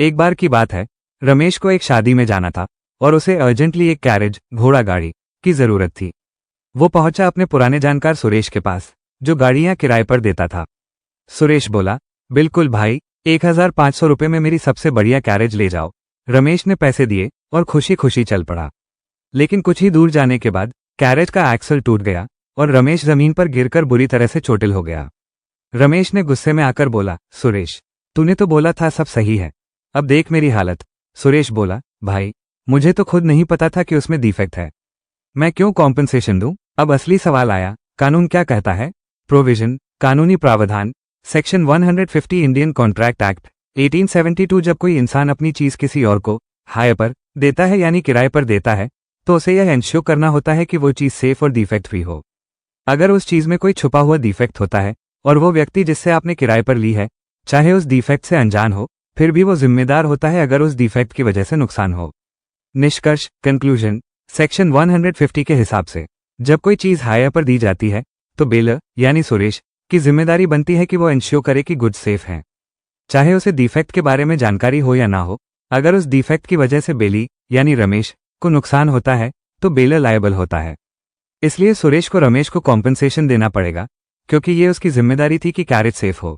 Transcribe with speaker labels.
Speaker 1: एक बार की बात है, रमेश को एक शादी में जाना था और उसे अर्जेंटली एक कैरेज घोड़ा गाड़ी की जरूरत थी। वो पहुंचा अपने पुराने जानकार सुरेश के पास, जो गाड़ियां किराए पर देता था। सुरेश बोला, बिल्कुल भाई, 1500 रुपये में मेरी सबसे बढ़िया कैरेज ले जाओ। रमेश ने पैसे दिए और खुशी खुशी चल पड़ा। लेकिन कुछ ही दूर जाने के बाद कैरेज का एक्सल टूट गया और रमेश जमीन पर गिरकर बुरी तरह से चोटिल हो गया। रमेश ने गुस्से में आकर बोला, सुरेश, तूने तो बोला था सब सही है, अब देख मेरी हालत। सुरेश बोला, भाई, मुझे तो खुद नहीं पता था कि उसमें डिफेक्ट है, मैं क्यों कॉम्पनसेशन दूं? अब असली सवाल आया, कानून क्या कहता है? प्रोविजन, कानूनी प्रावधान, सेक्शन 150 इंडियन कॉन्ट्रैक्ट एक्ट 1872। जब कोई इंसान अपनी चीज किसी और को हायर पर देता है यानी किराए पर देता है, तो उसे यह एंश्योर करना होता है कि वो चीज सेफ और डिफेक्ट फ्री हो। अगर उस चीज में कोई छुपा हुआ डिफेक्ट होता है और वो व्यक्ति जिससे आपने किराए पर ली है चाहे उस डिफेक्ट से अनजान हो, फिर भी वो जिम्मेदार होता है अगर उस डिफेक्ट की वजह से नुकसान हो। निष्कर्ष, कंक्लूजन, सेक्शन 150 के हिसाब से जब कोई चीज हायर पर दी जाती है तो बेलर यानी सुरेश की जिम्मेदारी बनती है कि वो इंश्योर करे कि गुड्स सेफ हैं, चाहे उसे डिफेक्ट के बारे में जानकारी हो या ना हो। अगर उस डिफेक्ट की वजह से बेली यानी रमेश को नुकसान होता है तो बेलर लायबल होता है। इसलिए सुरेश को रमेश को कॉम्पनसेशन देना पड़ेगा, क्योंकि ये उसकी जिम्मेदारी थी कि कैरेज सेफ हो।